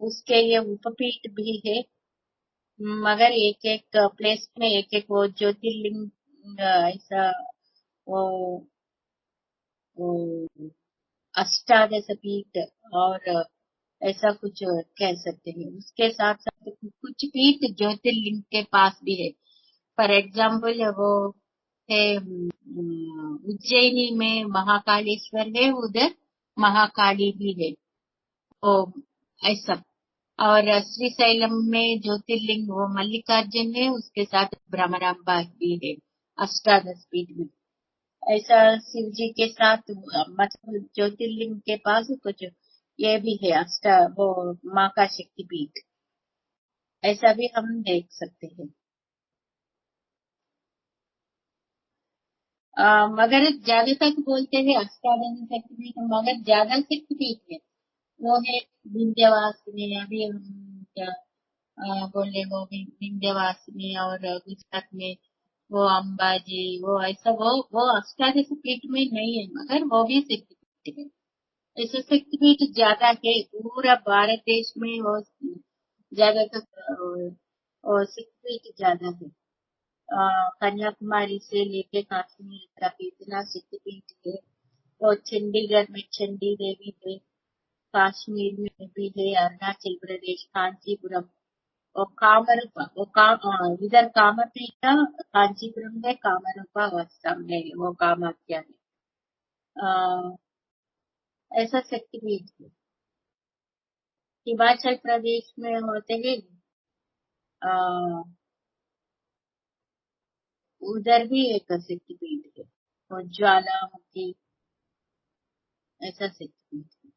उसके ये उपपीठ भी है, मगर एक एक प्लेस में एक एक वो ज्योतिर्लिंग ऐसा वो, वो अष्टादश पीठ और ऐसा कुछ कह सकते हैं। उसके साथ साथ कुछ पीठ ज्योतिर्लिंग के पास भी है। फॉर एग्जाम्पल वो है उज्जैनी में महाकालेश्वर है, उधर महाकाली भी है, वो ऐसा। और श्रीशैलम में ज्योतिर्लिंग वो मल्लिकार्जुन है, उसके साथ भ्रमरांबा भी है अष्टादश पीठ में। ऐसा शिव जी के साथ मतलब ज्योतिर्लिंग के पास कुछ ये भी है अष्टा वो माँ का शक्तिपीठ, ऐसा भी हम देख सकते हैं। मगर ज्यादा तक बोलते हैं अष्टादश शक्तिपीठ, मगर ज्यादा शक्तिपीठ है वो है विंध्यवासिनी। अभी हम क्या बोले, वो विंध्यवासिनी, और गुजरात में वो अंबाजी, वो ऐसा वो अष्टादश पीठ में नहीं है, मगर वो भी शक्तिपीठ है। ऐसे शक्तिपीठ ज्यादा है पूरा भारत देश में, वो ज्यादातर शक्तिपीठ ज्यादा है। कन्याकुमारी से लेके कश्मीर तक इतना शक्तिपीठ है। और चंडीगढ़ में चंडी देवी है, कश्मीर में भी है, अरुणाचल प्रदेश कांचीपुरम और कामरूपा इधर कामपीठ कांचीपुरम में कामरूपा वास्तव में वो कामाख्या है। ऐसा शक्तिपीठ है। हिमाचल प्रदेश में होते हैं, उधर भी एक शक्तिपीठ है और ज्वालामुखी, ऐसा शक्तिपीठ है।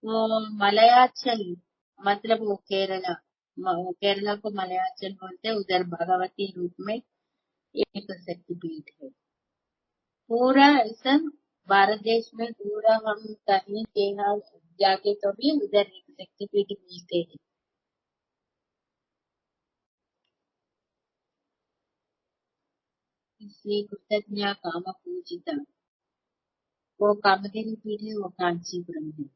वो मलयाचल मतलब वो केरला को मलयाचल बोलते हैं, उधर भगवती रूप में एक शक्तिपीठ है। पूरा ऐसा भारत देश में पूरा हम कहीं के यहाँ जाके तो भी उधर एक शक्तिपीठ मिलते हैं। इसलिए कृतज्ञ काम पूजिता वो कामधेनु पीठ है, वो कांचीपुरम है।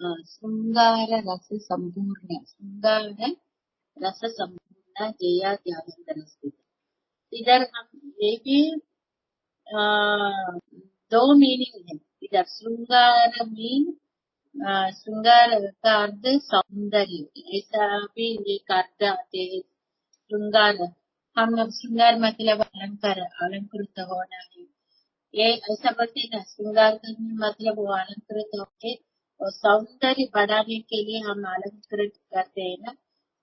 श्रृंगार रस संपूर्ण श्रृंगार रस संपूर्ण जया त्यागंतर स्थित। इधर हम ये भी दो मीनिंग है इधर। श्रृंगार मीन श्रृंगार का अर्थ सौंदर्य, ऐसा भी एक अर्थ आते हैं। श्रृंगार हम श्रृंगार मतलब अलंकार, अलंकृत होना है, ये ऐसा बोलते हैं ना। श्रृंगार करने मतलब वो अलंकृत होके और सौंदर्य बढ़ाने के लिए हम अलंकृत करते हैं ना,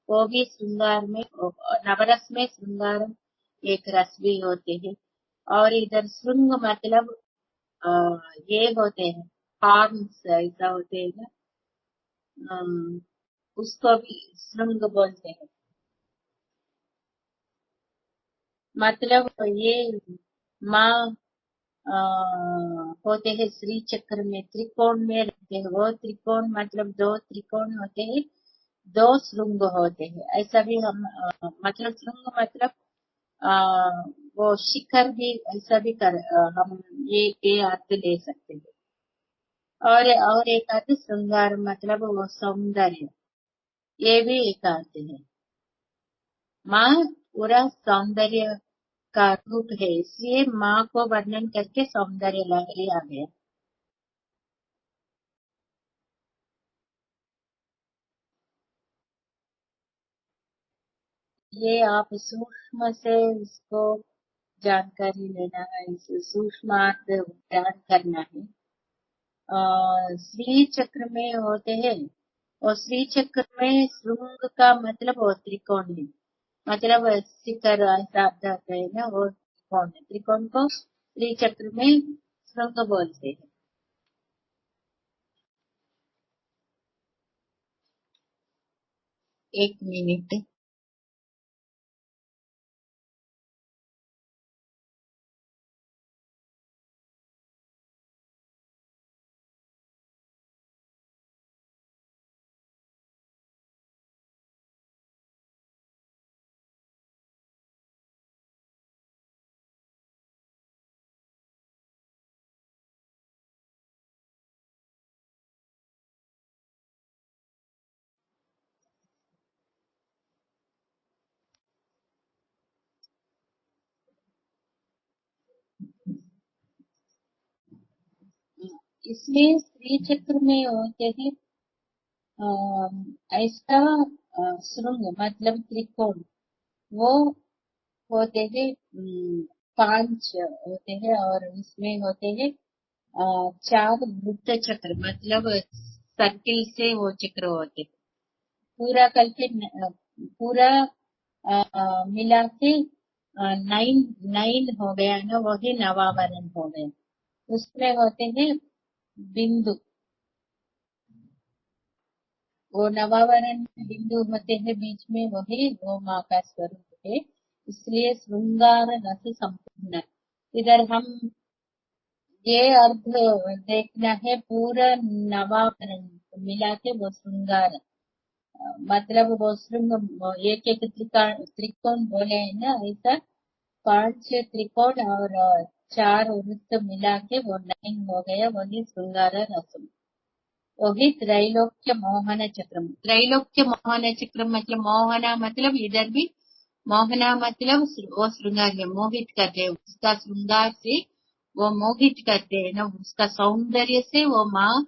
वो भी श्रृंगार में। नवरस में श्रृंगार एक रस भी होते हैं। और इधर श्रृंग मतलब ये होते हैं हॉर्न्स, ऐसा होते हैं ना, उसको भी श्रृंग बोलते हैं। मतलब ये माँ होते हैं श्री चक्र में, त्रिकोण में रहते हैं। वो त्रिकोण मतलब दो त्रिकोण होते हैं, दो श्रृंग होते हैं, ऐसा भी हम मतलब श्रृंग मतलब वो शिखर भी, ऐसा भी हम ये अर्थ ले सकते हैं। और एक अर्थ श्रृंगार मतलब वो सौंदर्य, ये भी एक अर्थ है। माँ पूरा सौंदर्य का रूप है, इसलिए माँ को वर्णन करके सौंदर्य लिया गया। ये आप सूक्ष्म से इसको जानकारी लेना है, इस सूक्ष्मार्थ ध्यान करना है। श्री चक्र में होते हैं, और श्री चक्र में श्रृंग का मतलब वो त्रिकोण है, मतलब शिखर ऐसा अर्थ है ना, वो त्रिकोण है। त्रिकोण को श्री चक्र में श्रृंग बोलते हैं। एक मिनट। इसमें श्री चक्र में होते हैं ऐसा श्रृंग मतलब त्रिकोण, वो होते हैं 5 होते हैं, और उसमें होते हैं 4 वृत्त चक्र मतलब सर्किल से वो चक्र होते हैं। पूरा करके पूरा मिला के 9 हो गया ना, वही नवावरण हो गया। उसमें होते हैं बिंदु, वो नवावरण बिंदु होते हैं बीच में, वही वो माँ का स्वरूप है। इसलिए श्रृंगार रस संपूर्ण, इधर हम ये अर्थ देखना है, पूरा नवावरण मिला के वो श्रृंगार मतलब वो श्रृंग एक एक त्रिकोण बोले है ना, ऐसा पांच त्रिकोण और चार वृत्त मिला के वो 9 हो गया, वही श्रृंगार रसम। वही त्रैलोक्य मोहन चक्रम। त्रैलोक्य मोहन चक्रम मतलब मोहना मतलब इधर भी मोहना मतलब वो श्रृंगार है, मोहित करते हैं उसका श्रृंगार से, वो मोहित करते हैं ना, उसका सौंदर्य से। वो माँ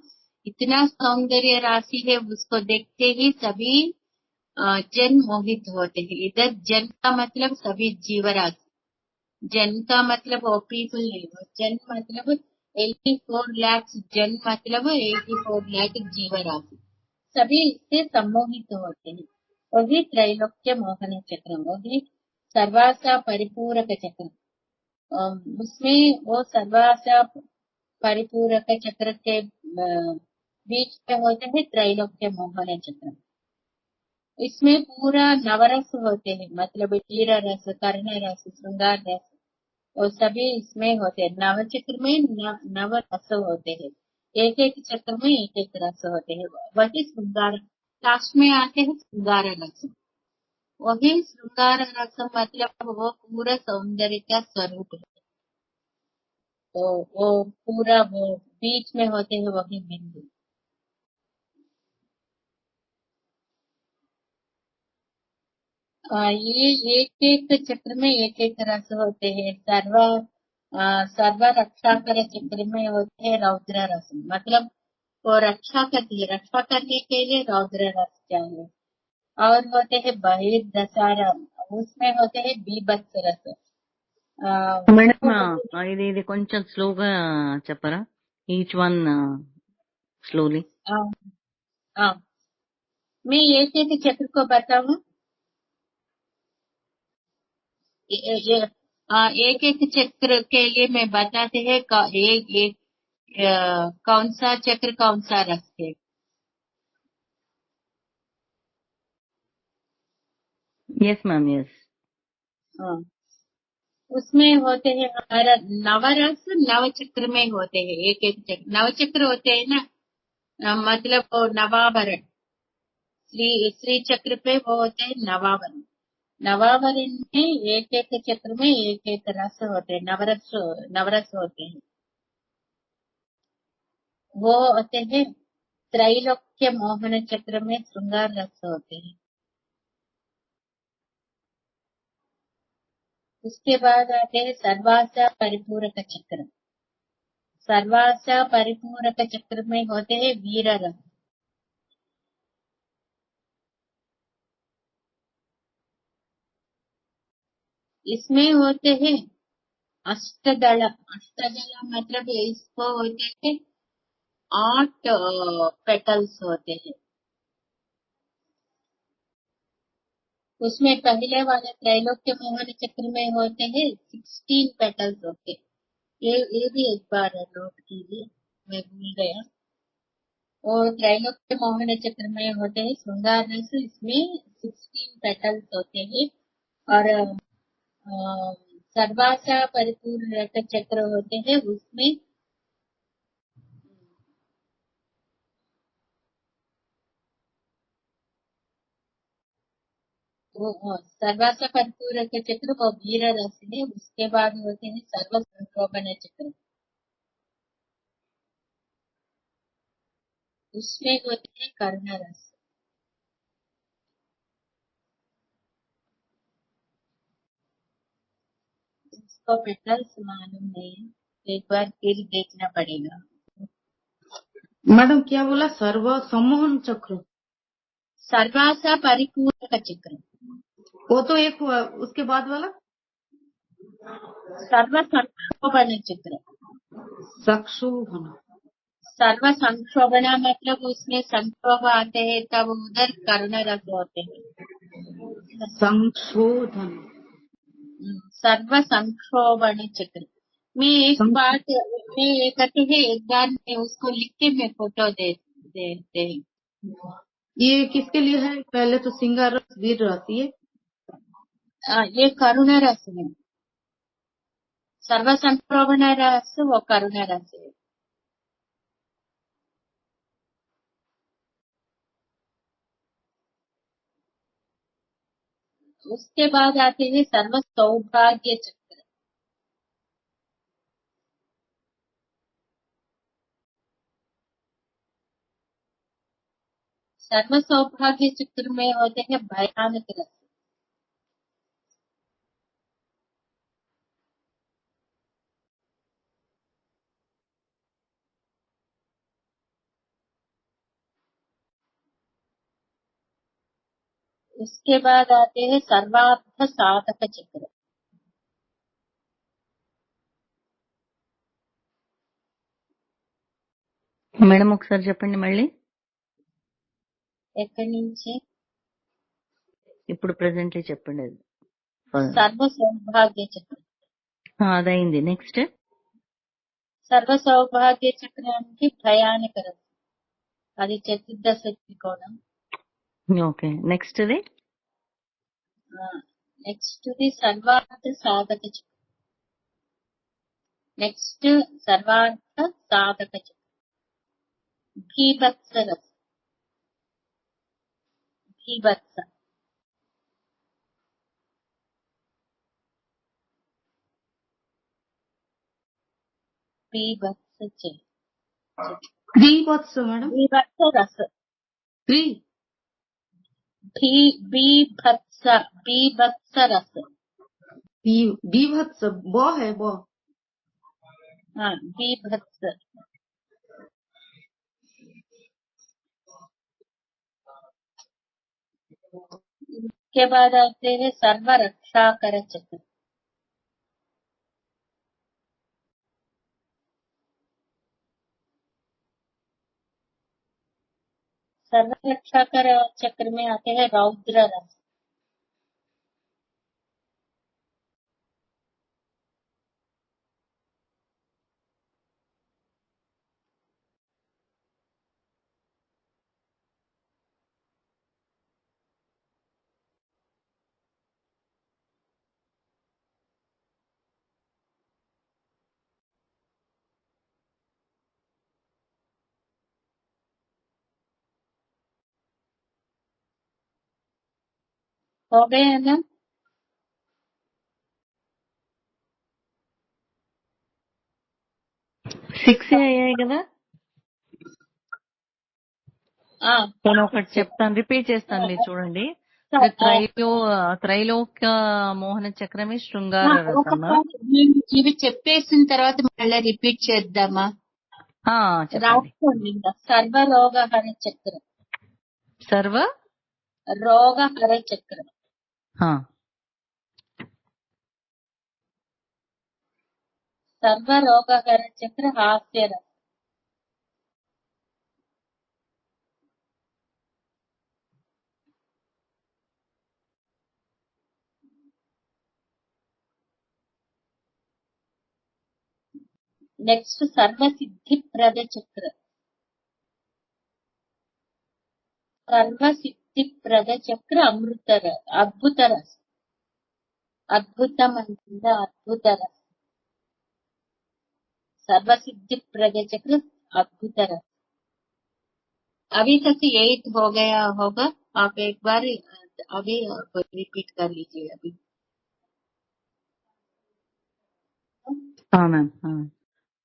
इतना सौंदर्य राशि है, उसको देखते ही सभी जन मोहित होते हैं। इधर जन का मतलब सभी जीवराशि, जन का मतलब वो पीपल नहीं, वो जन मतलब 84 लाख, जन मतलब 84 लाख जीवराशि, सभी इससे सम्मोहित होते हैं। वही त्रैलोक्य मोहन चक्र, वही सर्वासा परिपूरक चक्र। उसमें वो सर्वासा परिपूरक चक्र के बीच में होते हैं त्रैलोक्य मोहन चक्र। इसमें पूरा नवरस होते हैं, मतलब वीर रस, कर्ण रस, श्रृंगार रस, और सभी इसमें होते हैं। नव चक्र में नव रस होते हैं, एक एक चक्र में एक एक रस होते हैं। वही श्रृंगार लास्ट में आते हैं श्रृंगार रस। वही श्रृंगार रस मतलब वो पूरा सौंदर्य का स्वरूप है। तो वो पूरा वो बीच में होते हैं वही बिंदु। ये एक एक चक्र में एक एक रस होते हैं। सर्व रक्षा कर चक्र में होते हैं रौद्र रस, मतलब वो रक्षा करती है, रक्षा करने के लिए रौद्र रस चाहिए। और होते हैं बहिर्दशा, उसमें होते हैं बीभत्स रस। మేడం वो होते ఇది కొంచెం స్లోగా చెప్పరా, ఈచ్ వన్ స్లోలీ. हैं मैं एक एक चक्र को बताऊं। एक एक चक्र के लिए मैं बताते हैं एक एक कौन सा चक्र कौन सा रस है। Yes ma'am yes. हाँ, उसमें होते हैं हमारा नवरस, नव चक्र में होते हैं एक एक चक्र, नव चक्र होते हैं ना, मतलब वो नवावरण, श्री चक्र पे वो होते हैं नवावरण। नवावरण में एक एक चक्र में एक एक रस होते हैं, नवरस, नवरस होते हैं। वो होते हैं त्रैलोक्य मोहन चक्र में श्रृंगार रस होते हैं। उसके बाद आते हैं सर्वासा परिपूरक चक्र। सर्वासा परिपूरक चक्र में होते हैं वीर रस। इसमें होते हैं अष्टदल। अष्टदल मतलब इसको होते हैं 8 पेटल्स होते हैं। उसमें पहले वाले त्रैलोक्य मोहन चक्र में होते हैं 16 पेटल्स होते हैं। ये भी एक बार नोट कीजिए, मैं भूल गया। और त्रैलोक्य मोहन चक्र में होते हैं श्रृंगार रस, इसमें 16 पेटल्स होते हैं। और सर्वासा परिपूर्ण चक्र होते हैं, उसमें वो सर्वासा परिपूरक चक्र वो वीर रस है। उसके बाद होते हैं सर्व संक्षोभन चक्र, उसमें होते हैं कर्ण रस। इसको पेटल्स मालूम नहीं, एक बार फिर देखना पड़ेगा। मैडम क्या बोला, सर्व सम्मोहन चक्र? सर्वासा परिपूरक चक्र, वो तो एक हुआ, उसके बाद वाला सर्व संक्षोभन चक्र। सक्षोभन। सर्व संक्षोभन मतलब उसमें संक्षोभ आते हैं तब उधर कर्ण रस होते हैं। संशोधन। सर्व संक्षोभन चक्र में एक बात, मैं ये कहते हैं एक बार मैं उसको लिख के मैं फोटो देते हैं। ये किसके लिए है? पहले तो सिंगार रस, वीर रस, ये करुण रस है। सर्व संक्षोभन रस वो करुण रस है। उसके बाद आते हैं सर्व सौभाग्य चक्र। सर्व सौभाग्य चक्र में होते हैं भयानक रस। उसके बाद आते हैं सर्वार्थ साधक चक्र। మేడం ఒకసారి చెప్పండి మళ్ళీ. ఎక్కడి నుంచి? ఇప్పుడు ప్రెసెంట్లీ చెప్పండి అది. సర్వ సౌభాగ్య చక్రం. అదైంది. నెక్స్ట్ సర్వ సౌభాగ్య చక్రానికి భయానక రసం, అది చతుర్దశ త్రికోణం. Okay. Next the next the సర్వార్థ సాధక చక్రం. నెక్స్ట్ సర్వార్థ సాధక చక్రం. భీభత్స రసం. భీభత్స భీభత్స बीभत्स मैडम, భీభత్స రస. बीभत्स बीभत्स रस. बीभत्स बो है बो। हाँ, बीभत्स. इसके बाद आते हैं सर्व रक्षाकर चक्र. सर्व रक्षाकर चक्र में आते हैं रौद्र रस. हो गए है ना? 6 అయ్యాయి కదా. నేను ఒకటి చెప్తాను, రిపీట్ చేస్తాను, మీరు చూడండి. త్రైలోక్య మోహన చక్రమే శృంగార రసమ. ఇవి చెప్పేసిన తర్వాత మళ్ళీ రిపీట్ చేద్దామా? రాసుకోండి. సర్వరోగహర చక్రం. సర్వ రోగహర చక్రం. सर्वरोगहर चक्र हास्य रस. नेक्स्ट सर्व सिद्धि प्रद चक्र. सर्व सिद्धि प्रद चक्र अमृत रस, अद्भुत रस. अद्भुतम अद्भुत रस. सर्व सिद्धि प्रद चक्र अद्भुत रस. अभी तक 8 हो गया होगा. आप एक बार अभी रिपीट कर लीजिए. अभी मैम.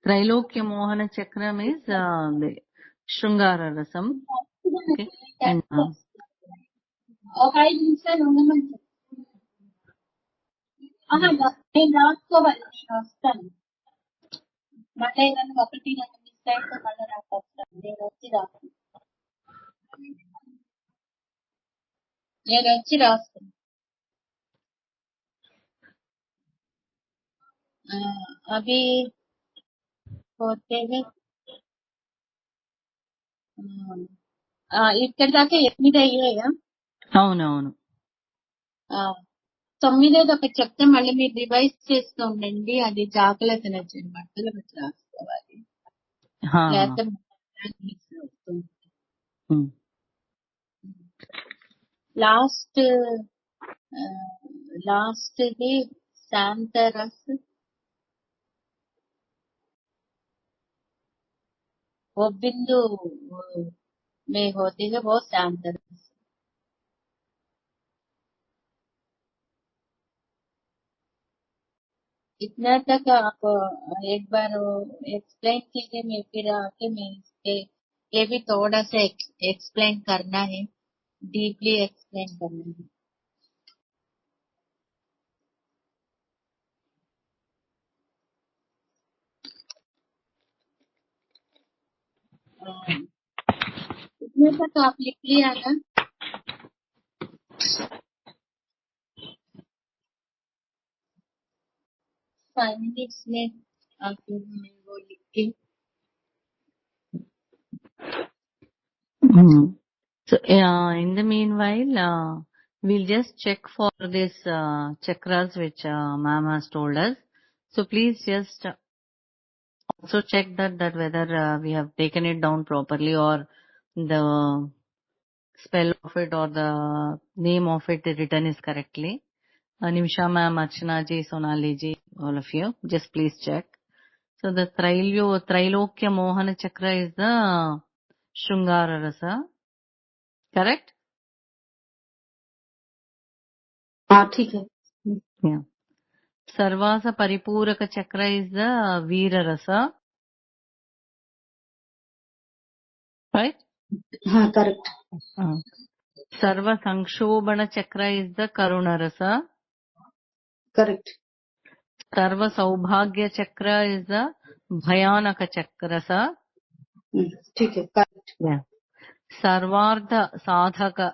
त्रैलोक्य मोहन चक्रम इज శృంగార రసం. ఓకే. అండ్ 5 నిమిషాలు ఉండమని నేను రాసుకోవాలి. నేను వస్తాను మళ్ళీ నన్ను 1-2 మిస్ అయితే మళ్ళీ రాకొస్తాను. నేను వచ్చి రాస్తాను. अभी होते हैं ఇక్కడ దాకా 8 అయ్యాయా? అవునవును. 9 ఒకటి చెప్తే మళ్ళీ మీరు రివైజ్ చేస్తూ ఉండండి. అది జాగ్రత్త నచ్చండి. బట్టలు పెట్టి రాసుకోవాలి. లాస్ట్ ది శాంతరస్. वो बिंदु में होती है वो शांत रस. इतना तक आप एक बार एक्सप्लेन कीजिए, मैं फिर आके मैं इसके ये भी थोड़ा सा एक्सप्लेन करना है, डीपली एक्सप्लेन करना है। इतना तक आप लिख लिया ना? 5 मिनट्स में आपको मैं वो लिख के So, in the meanwhile, we'll just check for this chakras which ma'am has told us. So please just also check that whether we have taken it down properly, or the spell of it or the name of it written is correctly. Nimsha ma'am, Archana ji, Sonali ji, all of you, just please check. So the Trilokya Mohana Chakra is the Shringara Rasa, correct? हाँ ठीक है। Yeah. Sarvasa Paripuraka Chakra is the Veera Rasa, right? हाँ correct. Sarva Sankshobhana Chakra is the Karuna Rasa. Correct. Sarva Saubhagya Chakra is the Bhayanaka Chakrasa. ठीक है correct. Yeah. Sarvardha Sadhaka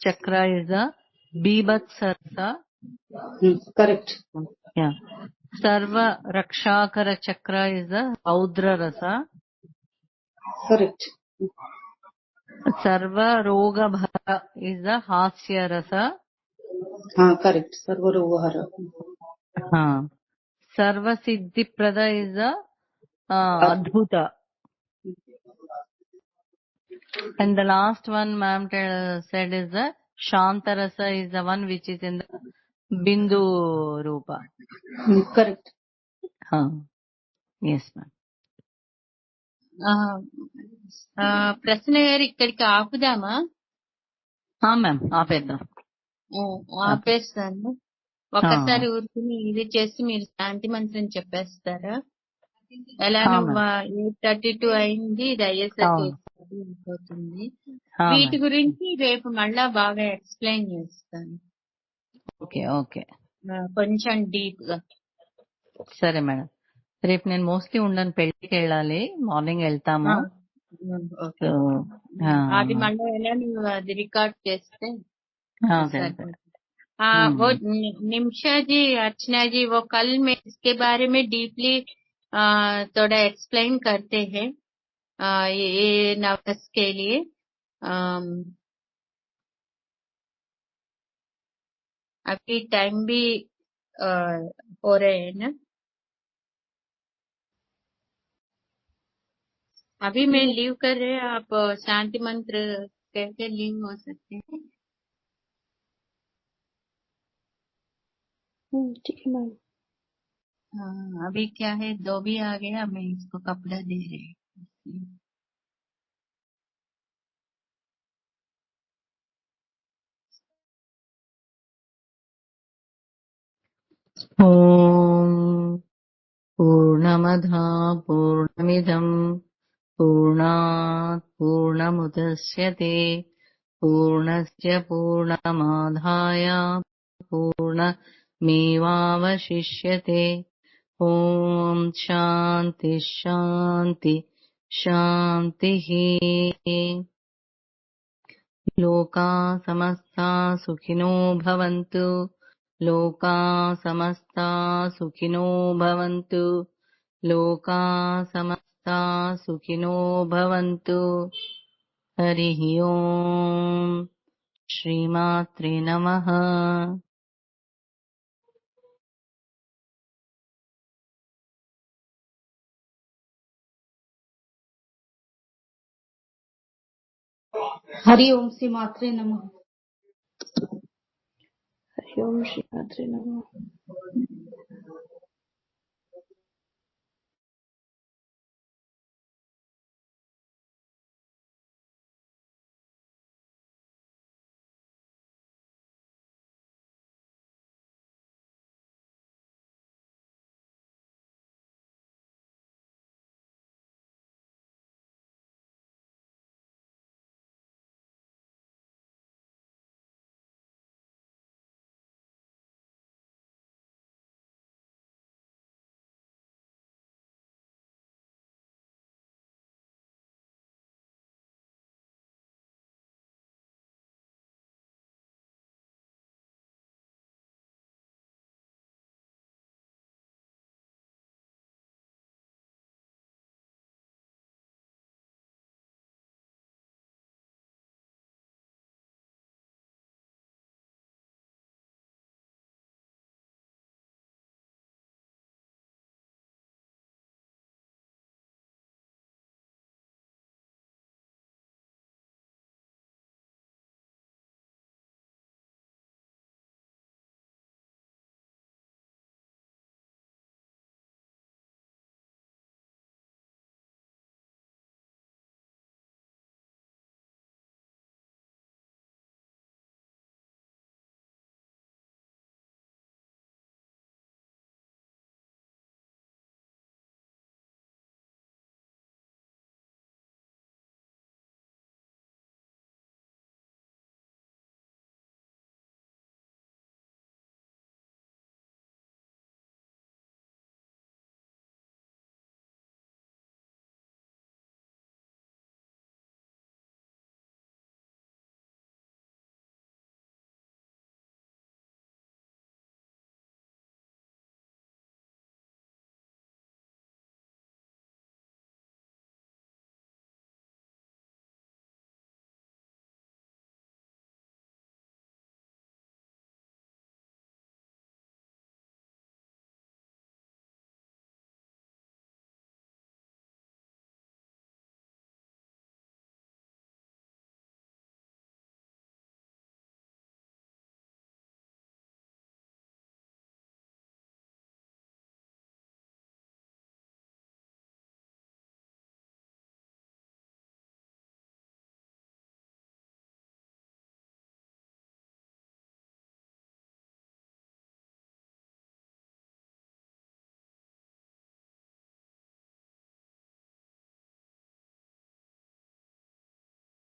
Chakra is the Bibhatsarasa. Correct. Yeah. Sarva Rakshakara Chakra is the Raudra Rasa. Correct. Sarva Roga Bhara is the Hasya Rasa. हाँ correct. सर्वरोगहर। Sarva Siddhi Prada is the Adbhuta. And the last one ma'am said is the Shantarasa is the one which is in the Bindu Rupa. Correct. Yes ma'am. ప్రశ్న గారు ఇక్కడికి ఆపుదామా? Ma'am, ఆపేద్దాం. ఆపేస్తాను. ఒకసారి ఊరుకుని ఇది చేసి మీరు శాంతి మంత్రం చెప్పేస్తారా? ఎలానో 8:32 అయింది, ఇది అయ్యేసరికి అయిపోతుంది. వీటి గురించి రేపు మళ్ళా బాగా ఎక్స్ప్లెయిన్ చేస్తాను. ఓకే ఓకే, కొంచెం డీప్ గా. సరే మేడం. రేపు నేను మోస్ట్లీ ఉండను, పెళ్లికి వెళ్ళాలి, మార్నింగ్ వెళ్తాము. అది మళ్ళీ ఎలా నువ్వు అది రికార్డ్ చేస్తే वो निमिषा जी, अर्चना जी, वो कल में इसके बारे में डीपली थोड़ा एक्सप्लेन करते हैं ये नवस के लिए. अभी टाइम भी हो रहे हैं ना. अभी मैं लीव कर रहे हैं, आप शांति मंत्र कहकर लीव हो सकते हैं. ठीक है मैम. अभी क्या है, 2 भी आ गया, मैं इसको कपड़ा दे रही हूँ. ఓం పూర్ణమధా పూర్ణమిదం పూర్ణాత్ పూర్ణముదచ్యతే పూర్ణస్య పూర్ణమాదాయ పూర్ణమేవావశిష్యతే. ఓం శాంతి శాంతి శాంతిః. లోకా సమస్తా సుఖినో భవంతు. లోకా సమస్తా సుఖినో భవంతు. లోకా సమస్తా సుఖినో భవంతు. హరి ఓం. శ్రీమాత్రే నమః. हरि ओम श्री मात्रे नमः. हरि ओम श्री मात्रे नमः.